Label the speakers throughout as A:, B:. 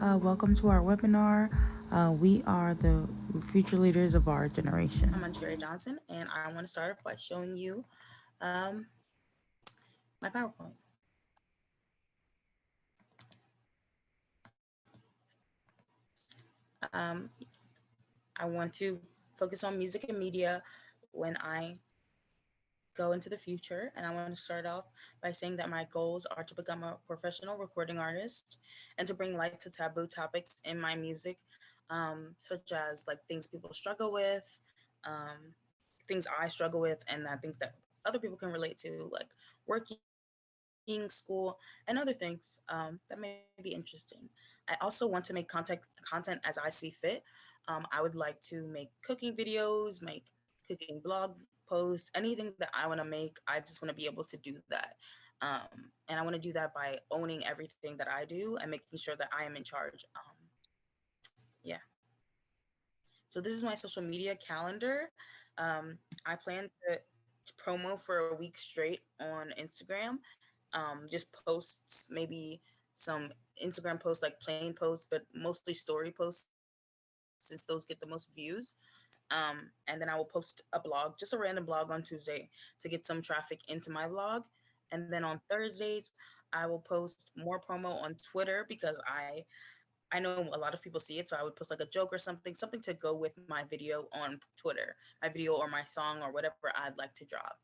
A: Welcome to our webinar. We are the future leaders of our generation.
B: I'm Andrea Johnson, and I want to start off by showing you um, my PowerPoint. Um, I want to focus on music and media when I go into the future, and I want to start off by saying that my goals are to become a professional recording artist and to bring light to taboo topics in my music, such as like things people struggle with, um, things I struggle with, and that things that other people can relate to, like working, school, and other things that may be interesting. I also want to make content as I see fit. I would like to make cooking videos, make cooking blog posts, anything that I want to make. I just want to be able to do that. And I want to do that by owning everything that I do and making sure that I am in charge. Yeah. So this is my social media calendar. I plan to promo for a week straight on Instagram. Just posts, maybe some Instagram posts like plain posts, but mostly story posts since those get the most views. And then I will post a blog, just a random blog on Tuesday to get some traffic into my blog. And then on Thursdays, I will post more promo on Twitter because I know a lot of people see it, so I would post like a joke or something to go with my video on Twitter, my video or my song or whatever I'd like to drop.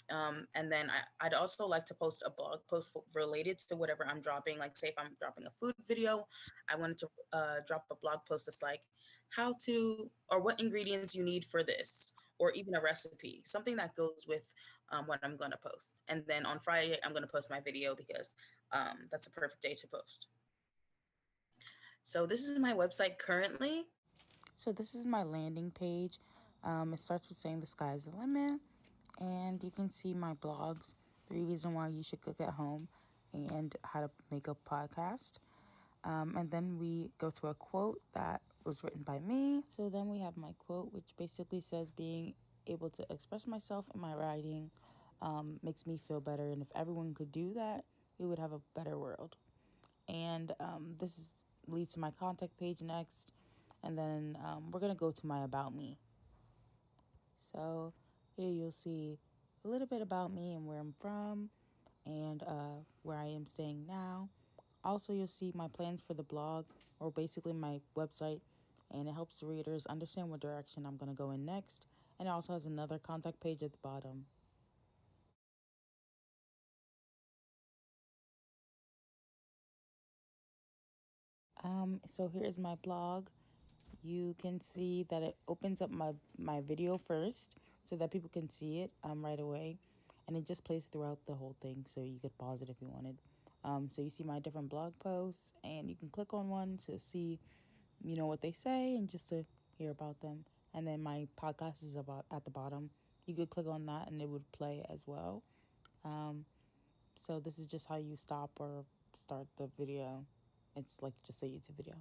B: And then I'd also like to post a blog post related to whatever I'm dropping. Like, say if I'm dropping a food video, I wanted to drop a blog post that's like how to or what ingredients you need for this, or even a recipe, something that goes with what I'm gonna post. And then on Friday, I'm gonna post my video because that's a perfect day to post. So this is my website currently.
A: So, this is my landing page. It starts with saying the sky's the limit, and you can see my blogs, 3 reasons why you should cook at home, and how to make a podcast. And then we go to a quote that was written by me. So then we have my quote, which basically says being able to express myself in my writing makes me feel better. And if everyone could do that, we would have a better world. And leads to my contact page next. And then we're going to go to my About Me. So here you'll see a little bit about me and where I'm from and where I am staying now. Also, you'll see my plans for the blog, or basically my website, and it helps the readers understand what direction I'm going to go in next. And it also has another contact page at the bottom. So here's my blog. You can see that it opens up my video first so that people can see it right away. And it just plays throughout the whole thing, so you could pause it if you wanted. So you see my different blog posts, and you can click on one to see, what they say and just to hear about them. And then my podcast is about at the bottom. You could click on that and it would play as well. Um, so this is just how you stop or start the video. It's like just a YouTube video.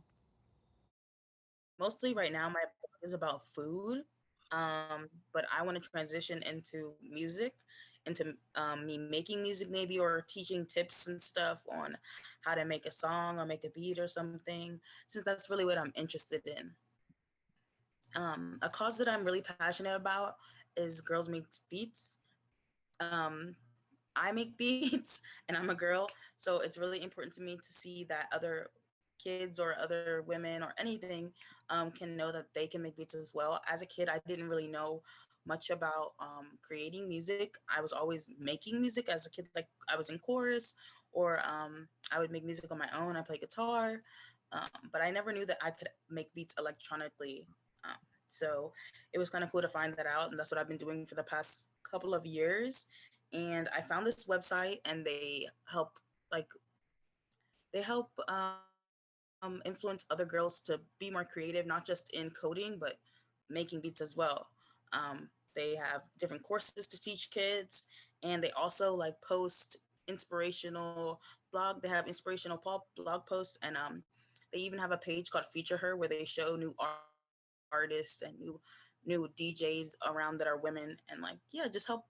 B: Mostly right now, my blog is about food, but I want to transition into music, into me making music maybe, or teaching tips and stuff on how to make a song or make a beat or something, since that's really what I'm interested in. A cause that I'm really passionate about is Girls Make Beats. Um, I make beats and I'm a girl, so it's really important to me to see that other kids or other women or anything can know that they can make beats as well. As a kid, I didn't really know much about creating music. I was always making music as a kid, like I was in chorus, or I would make music on my own. I play guitar, but I never knew that I could make beats electronically. Um, so it was kind of cool to find that out, and that's what I've been doing for the past couple of years. And I found this website, and like they help influence other girls to be more creative, not just in coding, but making beats as well. They have different courses to teach kids, and they also like post inspirational blog. They have inspirational blog posts, and they even have a page called Feature Her where they show new artists and new DJs around that are women, and like, yeah, just help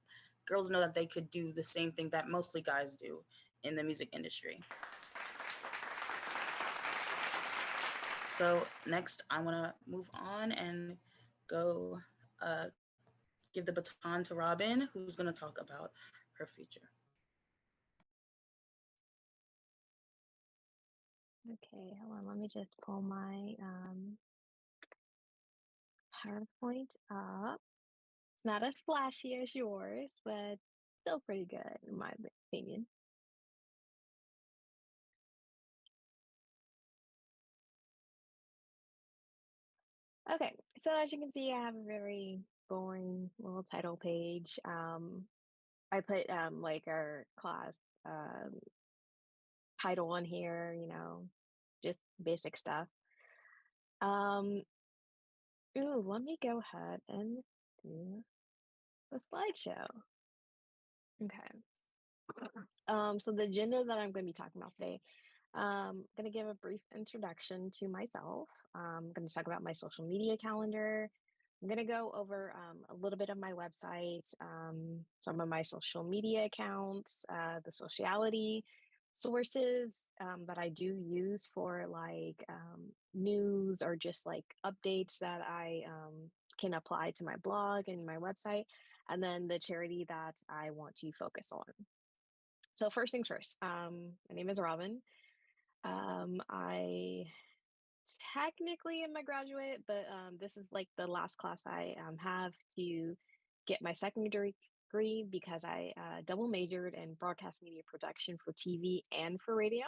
B: girls know that they could do the same thing that mostly guys do in the music industry. So next, I want to move on and go give the baton to Robin, who's going to talk about her future.
C: Okay, hold on. Let me just pull my PowerPoint up. It's not as flashy as yours, but still pretty good in my opinion. Okay, so as you can see, I have a very boring little title page. I put like our class um title on here, just basic stuff. Um, ooh, let me go ahead and do the slideshow. Okay. So the agenda that I'm going to be talking about today, I'm going to give a brief introduction to myself. I'm going to talk about my social media calendar. I'm going to go over a little bit of my website, some of my social media accounts, the sociality sources that I do use for like news or just like updates that I can apply to my blog and my website, and then the charity that I want to focus on. So first things first, my name is Robin. I technically am a graduate, but this is like the last class I have to get my secondary degree because I double majored in broadcast media production for TV and for radio.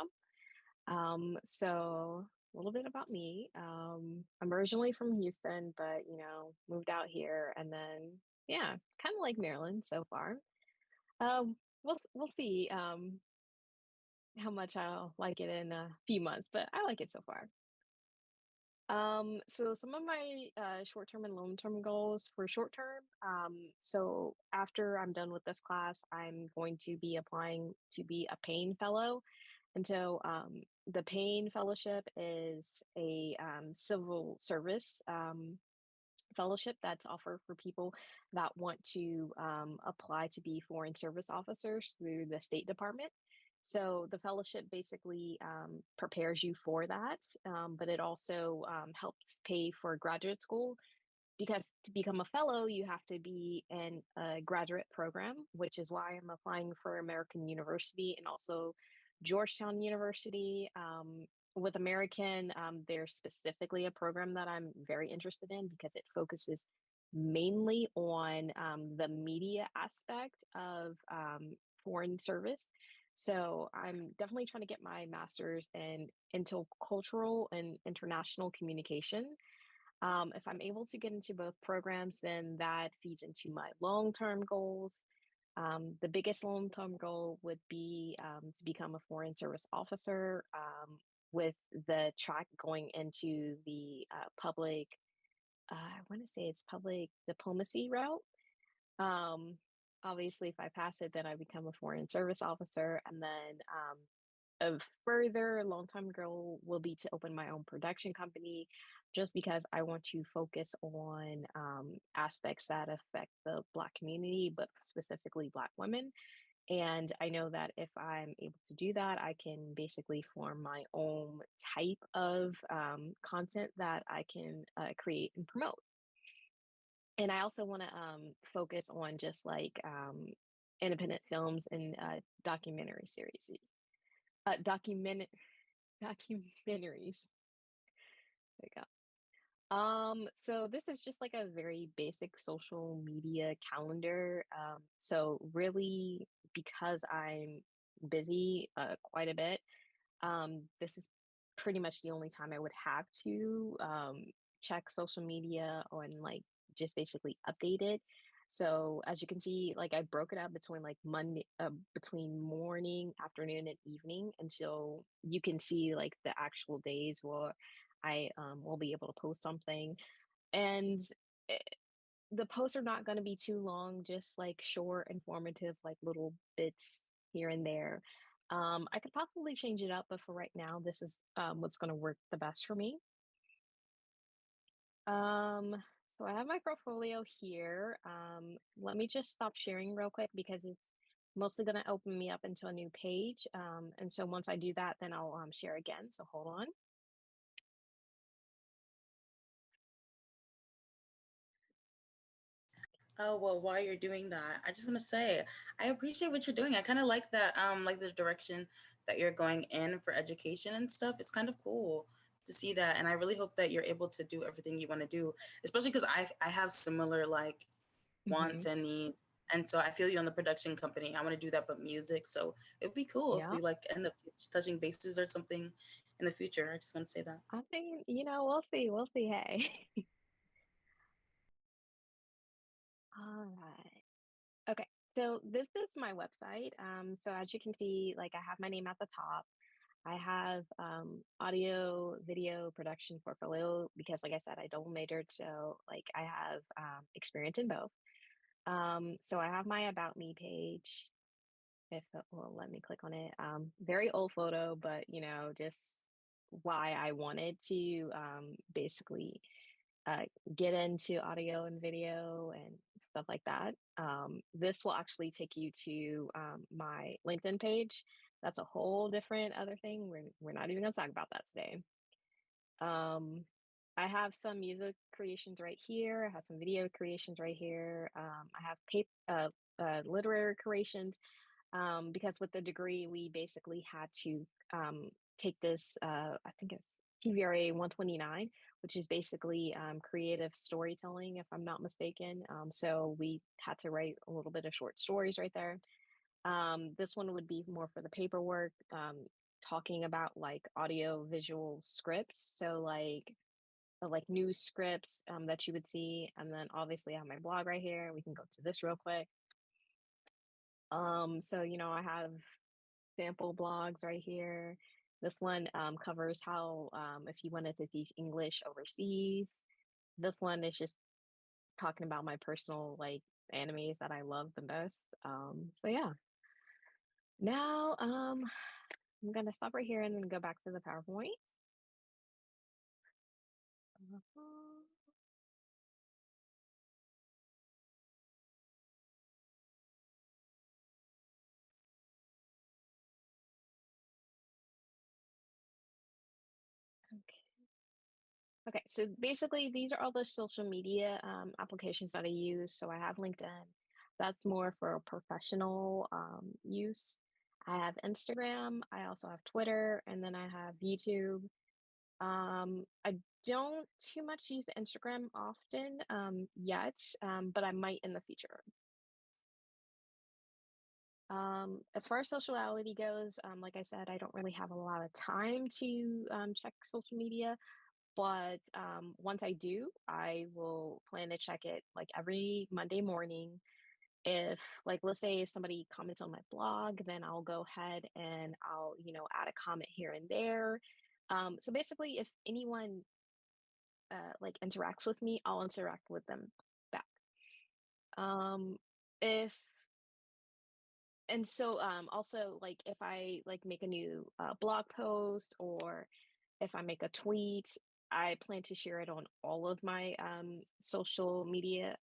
C: So a little bit about me. I'm originally from Houston, but moved out here, and then yeah, kind of like Maryland so far. We'll see. How much I'll like it in a few months, but I like it so far. So some of my short-term and long-term goals for short term. So after I'm done with this class, I'm going to be applying to be a Payne Fellow. And so the Payne Fellowship is a civil service fellowship that's offered for people that want to apply to be foreign service officers through the State Department. So the fellowship basically prepares you for that, but it also helps pay for graduate school because to become a fellow, you have to be in a graduate program, which is why I'm applying for American University and also Georgetown University. With American, there's specifically a program that I'm very interested in because it focuses mainly on the media aspect of foreign service. So I'm definitely trying to get my master's in intercultural and international communication. If I'm able to get into both programs, then that feeds into my long term goals. The biggest long term goal would be to become a foreign service officer with the track going into the I want to say it's public diplomacy route. Um, Obviously, if I pass it, then I become a foreign service officer. And then a further long time goal will be to open my own production company just because I want to focus on aspects that affect the Black community, but specifically Black women. And I know that if I'm able to do that, I can basically form my own type of content that I can create and promote. And I also want to focus on just like independent films and documentary series. Document documentaries. There you go. So this is just like a very basic social media calendar. So really, because I'm busy quite a bit, this is pretty much the only time I would have to check social media and like just basically update it. So as you can see, like I broke it up between like Monday, between morning, afternoon, and evening until you can see like the actual days where I will be able to post something. And eh, the posts are not going to be too long, just like short, informative, like little bits here and there. I could possibly change it up, but for right now, this is what's going to work the best for me. Um, so I have my portfolio here. Let me just stop sharing real quick because it's mostly going to open me up into a new page. And so once I do that, then I'll share again. So hold on.
B: Oh, well, while you're doing that, I just want to say I appreciate what you're doing. I kind of like the direction that you're going in for education and stuff. It's kind of cool to see that, and I really hope that you're able to do everything you want to do, especially because I have similar like
C: Hmm.
B: wants and needs, and so I feel you on the production company. I want to do that, but music. So it'd be cool if
C: Yeah.
B: we like end up touching bases or something in the future. I just want to say that.
C: I think, we'll see. We'll see. Hey. All right. Okay. So this is my website. So as you can see, like I have my name at the top. I have audio, video production portfolio because, like I said, I double majored, so like I have experience in both. So I have my about me page. If it will let me click on it. Very old photo, but just why I wanted to basically uh, get into audio and video and stuff like that. This will actually take you to my LinkedIn page. That's a whole different other thing. We're not even going to talk about that today. Um, I have some music creations right here. I have some video creations right here. I have literary creations because with the degree, we basically had to take this, I think it's TVRA 129, which is basically creative storytelling, if I'm not mistaken. So we had to write a little bit of short stories right there. This one would be more for the paperwork, talking about like audio visual scripts. So like news scripts that you would see. And then obviously I have my blog right here. We can go to this real quick. So I have sample blogs right here. This one covers how if you wanted to teach English overseas. This one is just talking about my personal like animes that I love the most. So yeah. Now I'm gonna stop right here and then go back to the PowerPoint. Uh-huh. Okay. Okay, so basically, these are all the social media applications that I use. So I have LinkedIn, that's more for professional use. I have Instagram, I also have Twitter, and then I have YouTube. I don't too much use Instagram often yet, but I might in the future. As far as sociality goes, like I said, I don't really have a lot of time to check social media. But once I do, I will plan to check it like every Monday morning. If, like, let's say if somebody comments on my blog, then I'll go ahead and I'll, add a comment here and there. So basically, if anyone like interacts with me, I'll interact with them back. If and so also like if I like make a new blog post or if I make a tweet, I plan to share it on all of my social media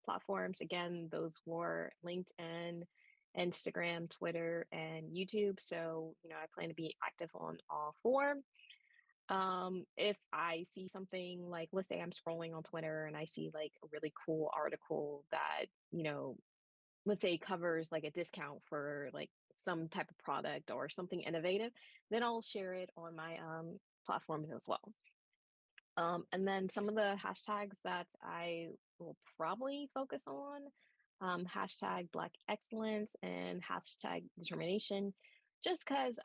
C: platforms. Again, those were LinkedIn, Instagram, Twitter, and YouTube. So, I plan to be active on all four. If I see something like, let's say I'm scrolling on Twitter and I see like a really cool article that, let's say covers like a discount for like some type of product or something innovative, then I'll share it on my platforms as well. And then some of the hashtags that I will probably focus on, hashtag Black Excellence and hashtag Determination, just because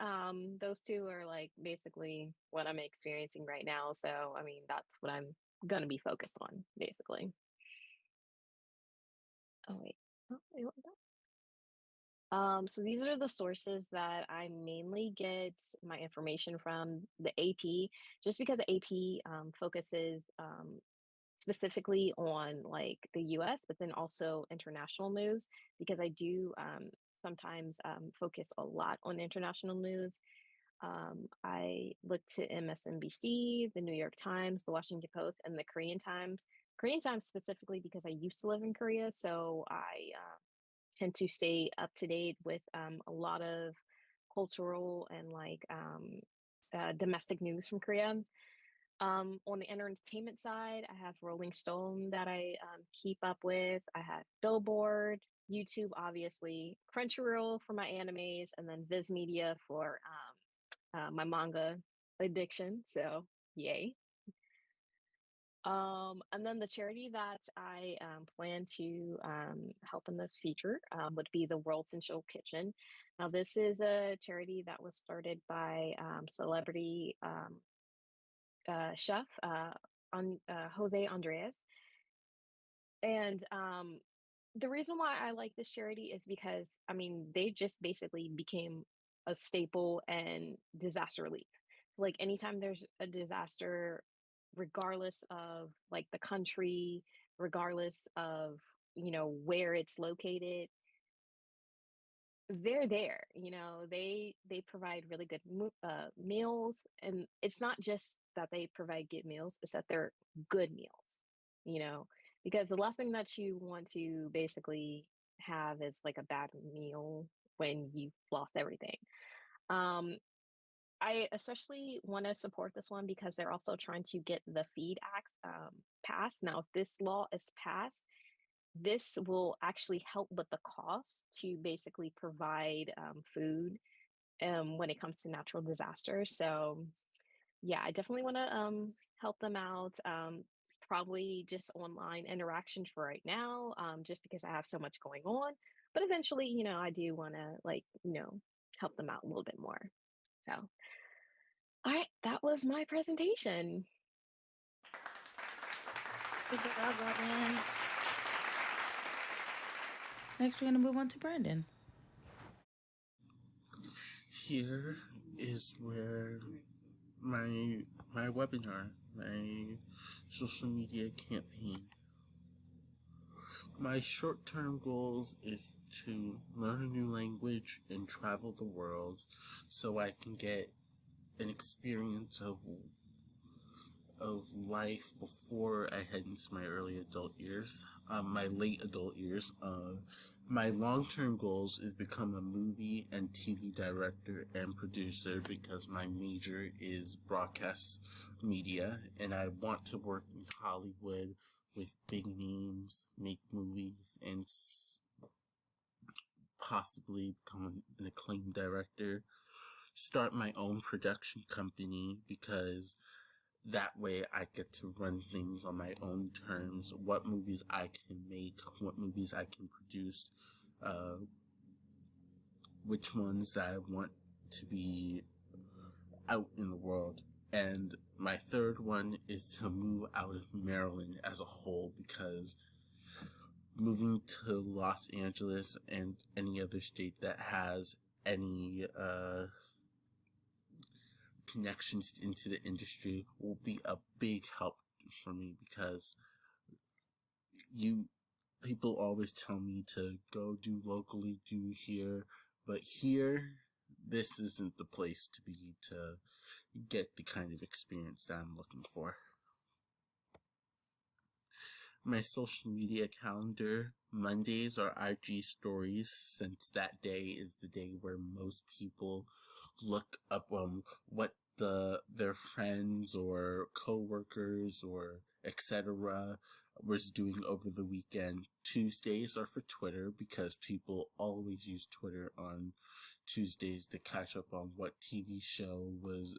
C: those two are like basically what I'm experiencing right now. So, I mean, that's what I'm going to be focused on, basically. Oh, wait. Oh, wait, what was so these are the sources that I mainly get my information from the AP, just because the AP focuses specifically on like the US, but then also international news, because I do sometimes focus a lot on international news. I look to MSNBC, the New York Times, the Washington Post, and the Korean Times. Korean Times specifically because I used to live in Korea, so I tend to stay up to date with a lot of cultural and like domestic news from Korea. On the entertainment side, I have Rolling Stone that I keep up with. I have Billboard, YouTube, obviously, Crunchyroll for my animes, and then Viz Media for my manga addiction. So, yay. And then the charity that I plan to help in the future would be the World Central Kitchen. Now, this is a charity that was started by celebrity chef Jose Andres. And the reason why I like this charity is because, I mean, they just basically became a staple and disaster relief. Like anytime there's a disaster, regardless of like the country, regardless of, where it's located, they're there. They provide really good meals, and it's not just that they provide good meals, it's that they're good meals, you know, because the last thing that you want to basically have is like a bad meal when you've lost everything. um I especially want to support this one because they're also trying to get the Feed Act passed. Now, if this law is passed, this will actually help with the cost to basically provide food when it comes to natural disasters. So, yeah, I definitely want to help them out. Probably just online interaction for right now, just because I have so much going on. But eventually, I do want to help them out a little bit more. So, all right, that was my presentation.
A: Good job, Robin. Next, we're going to move on to Brandon.
D: Here is where my webinar, my social media campaign. My short-term goals is to learn a new language and travel the world so I can get an experience of life before I head into my early adult years, my late adult years. My long-term goals is become a movie and TV director and producer because my major is broadcast media and I want to work in Hollywood with big names, make movies, and possibly become an acclaimed director. Start my own production company because that way I get to run things on my own terms, what movies I can make, what movies I can produce, which ones I want to be out in the world. And my third one is to move out of Maryland as a whole because moving to Los Angeles and any other state that has any connections into the industry will be a big help for me because people always tell me to go do locally, do here, but here, this isn't the place to be to get the kind of experience that I'm looking for. My social media calendar, Mondays are IG stories, since that day is the day where most people look up what their friends or co-workers or etc. was doing over the weekend. Tuesdays are for Twitter because people always use Twitter on Tuesdays to catch up on what TV show was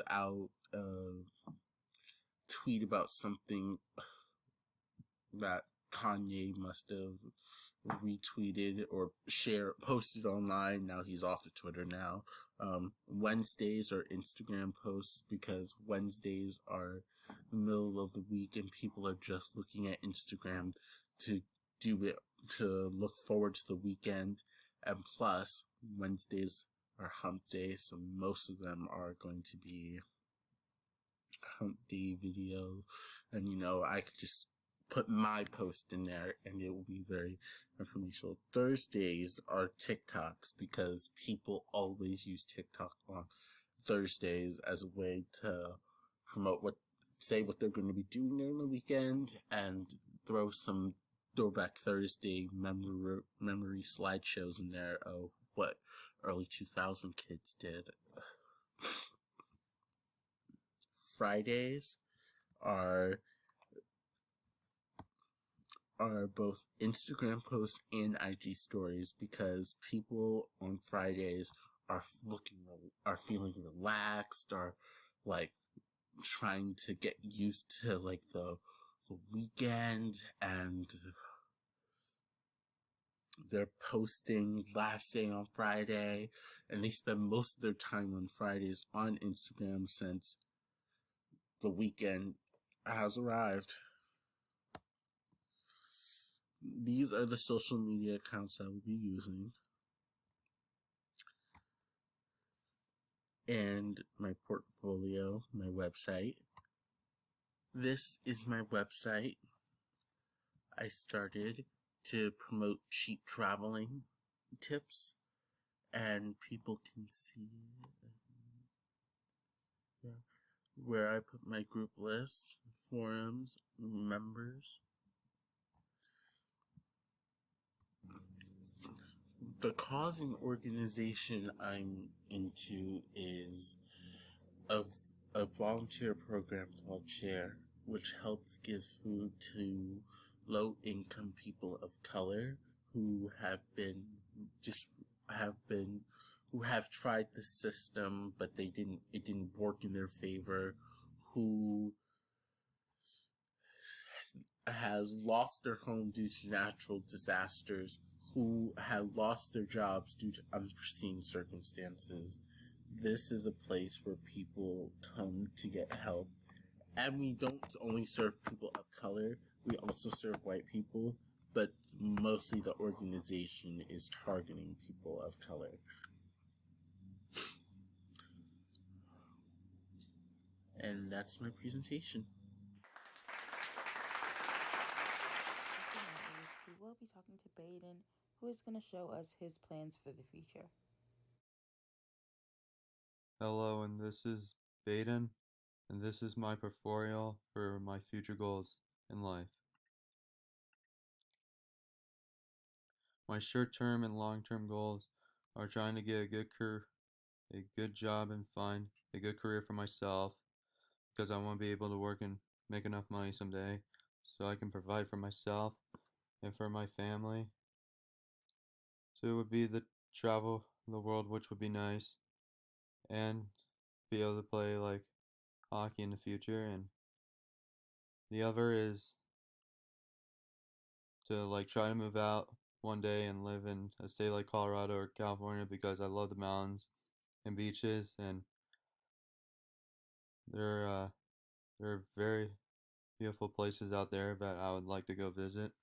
D: out, tweet about something that Kanye must have retweeted or posted online. Now he's off of Twitter now. Wednesdays are Instagram posts because Wednesdays are the middle of the week and people are just looking at Instagram to look forward to the weekend. And plus, Wednesdays are hump day, so most of them are going to be hump day video. And I could just put my post in there and it will be very informational. Thursdays are TikToks because people always use TikTok on Thursdays as a way to promote what they're going to be doing during the weekend and throw some Throwback Thursday memory slideshows in there of what early 2000 kids did. Fridays are both Instagram posts and IG stories, because people on Fridays are feeling relaxed, are like trying to get used to like the weekend, and they're posting last day on Friday, and they spend most of their time on Fridays on Instagram since the weekend has arrived. These are the social media accounts I will be using. And my portfolio, my website. This is my website. I started to promote cheap traveling tips, and people can see where I put my group lists, forums, members. The cause and organization I'm into is a volunteer program called SHARE, which helps give food to low-income people of color who have tried the system, but it didn't work in their favor, who has lost their home due to natural disasters, who have lost their jobs due to unforeseen circumstances. This is a place where people come to get help. And we don't only serve people of color, we also serve white people, but mostly the organization is targeting people of color. And that's my presentation.
A: We will be talking to Baden, who is going to show us his plans for the future.
E: Hello, and this is Baden, and this is my portfolio for my future goals in life. My short-term and long-term goals are trying to get a good job and find a good career for myself, because I want to be able to work and make enough money someday so I can provide for myself and for my family. So it would be the travel the world, which would be nice, and be able to play like hockey in the future. And the other is to like try to move out one day and live in a state like Colorado or California, because I love the mountains and beaches, and there are very beautiful places out there that I would like to go visit.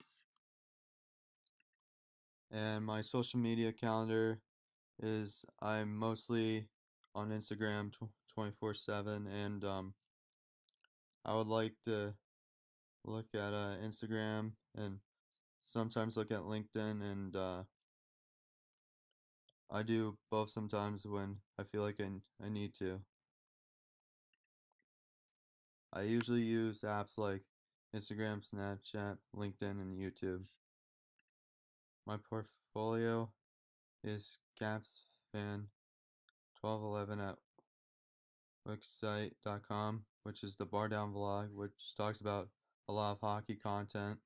E: And my social media calendar is I'm mostly on Instagram 24/7, and I would like to look at Instagram and sometimes look at LinkedIn, and I do both sometimes when I feel like I need to. I usually use apps like Instagram, Snapchat, LinkedIn, and YouTube. My portfolio is capsfan1211 at wixsite.com, which is the Bar Down vlog, which talks about a lot of hockey content.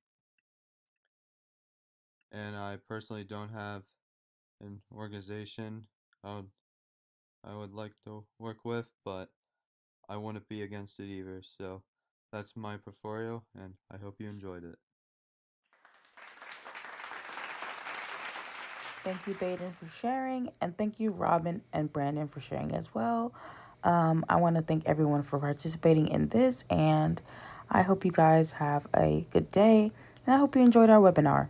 E: And I personally don't have an organization I would like to work with, but I wouldn't be against it either. So that's my portfolio, and I hope you enjoyed it.
A: Thank you, Baden, for sharing, and thank you, Robin and Brandon, for sharing as well. I want to thank everyone for participating in this, and I hope you guys have a good day, and I hope you enjoyed our webinar.